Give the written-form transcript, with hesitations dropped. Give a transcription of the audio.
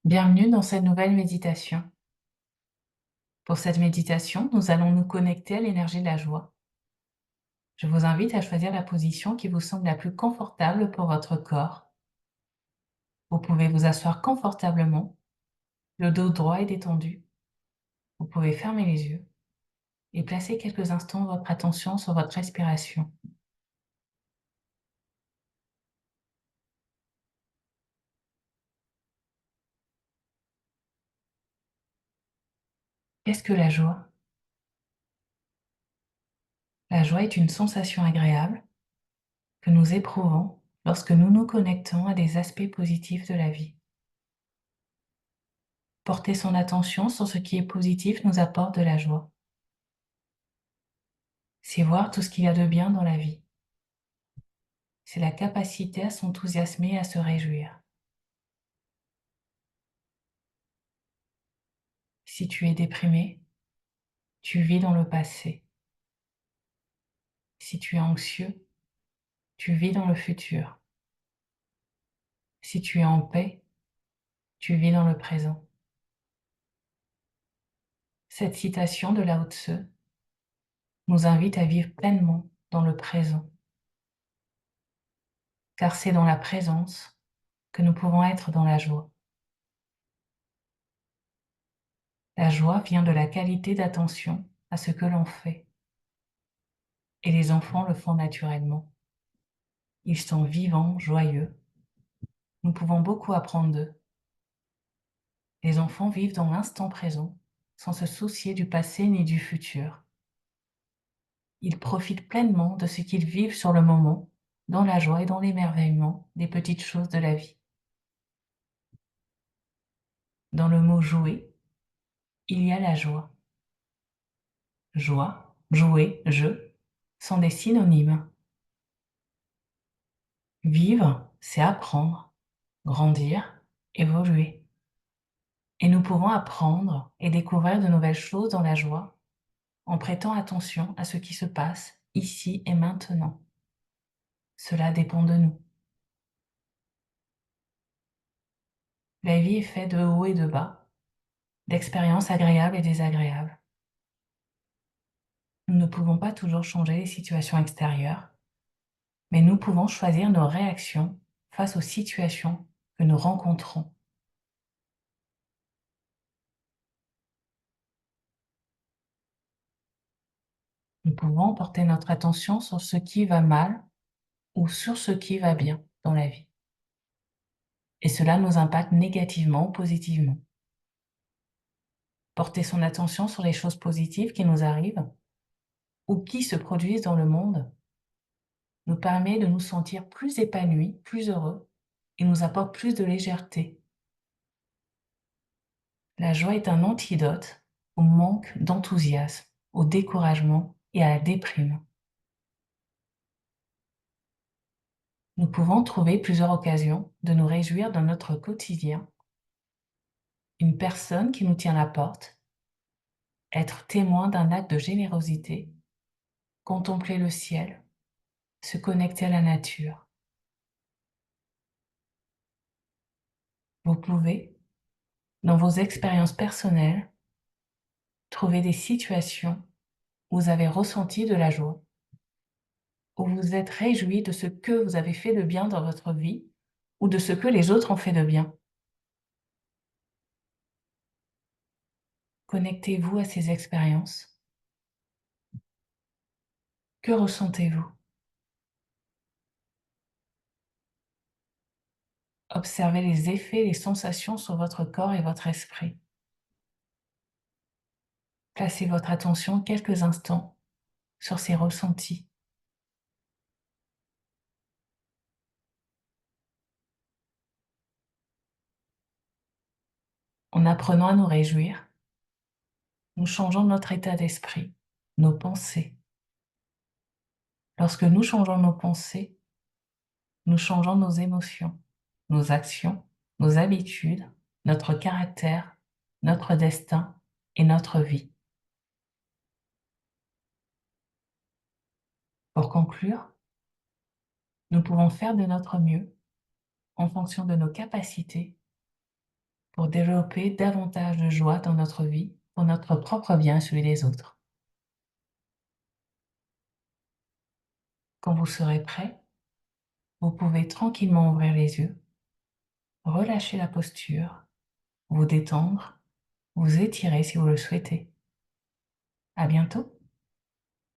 Bienvenue dans cette nouvelle méditation. Pour cette méditation, nous allons nous connecter à l'énergie de la joie. Je vous invite à choisir la position qui vous semble la plus confortable pour votre corps. Vous pouvez vous asseoir confortablement, le dos droit et détendu. Vous pouvez fermer les yeux et placer quelques instants votre attention sur votre respiration. Qu'est-ce que la joie? La joie est une sensation agréable que nous éprouvons lorsque nous nous connectons à des aspects positifs de la vie. Porter son attention sur ce qui est positif nous apporte de la joie. C'est voir tout ce qu'il y a de bien dans la vie. C'est la capacité à s'enthousiasmer et à se réjouir. Si tu es déprimé, tu vis dans le passé. Si tu es anxieux, tu vis dans le futur. Si tu es en paix, tu vis dans le présent. Cette citation de Lao Tse nous invite à vivre pleinement dans le présent, car c'est dans la présence que nous pouvons être dans la joie. La joie vient de la qualité d'attention à ce que l'on fait, et les enfants le font naturellement. Ils sont vivants, joyeux. Nous pouvons beaucoup apprendre d'eux. Les enfants vivent dans l'instant présent, sans se soucier du passé ni du futur. Ils profitent pleinement de ce qu'ils vivent sur le moment, dans la joie et dans l'émerveillement des petites choses de la vie. Dans le mot jouer, il y a la joie. Joie, jouer, jeu sont des synonymes. Vivre, c'est apprendre, grandir, évoluer. Et nous pouvons apprendre et découvrir de nouvelles choses dans la joie en prêtant attention à ce qui se passe ici et maintenant. Cela dépend de nous. La vie est faite de hauts et de bas, d'expériences agréables et désagréables. Nous ne pouvons pas toujours changer les situations extérieures, mais nous pouvons choisir nos réactions face aux situations que nous rencontrons. Nous pouvons porter notre attention sur ce qui va mal ou sur ce qui va bien dans la vie. Et cela nous impacte négativement ou positivement. Porter son attention sur les choses positives qui nous arrivent ou qui se produisent dans le monde nous permet de nous sentir plus épanouis, plus heureux et nous apporte plus de légèreté. La joie est un antidote au manque d'enthousiasme, au découragement et à la déprime. Nous pouvons trouver plusieurs occasions de nous réjouir dans notre quotidien. Une personne qui nous tient la porte, être témoin d'un acte de générosité, contempler le ciel, se connecter à la nature. Vous pouvez, dans vos expériences personnelles, trouver des situations où vous avez ressenti de la joie, où vous vous êtes réjoui de ce que vous avez fait de bien dans votre vie ou de ce que les autres ont fait de bien. Connectez-vous à ces expériences. Que ressentez-vous? Observez les effets et les sensations sur votre corps et votre esprit. Placez votre attention quelques instants sur ces ressentis. En apprenant à nous réjouir, nous changeons notre état d'esprit, nos pensées. Lorsque nous changeons nos pensées, nous changeons nos émotions, nos actions, nos habitudes, notre caractère, notre destin et notre vie. Pour conclure, nous pouvons faire de notre mieux en fonction de nos capacités pour développer davantage de joie dans notre vie, pour notre propre bien et celui des autres. Quand vous serez prêt, vous pouvez tranquillement ouvrir les yeux, relâcher la posture, vous détendre, vous étirer si vous le souhaitez. À bientôt.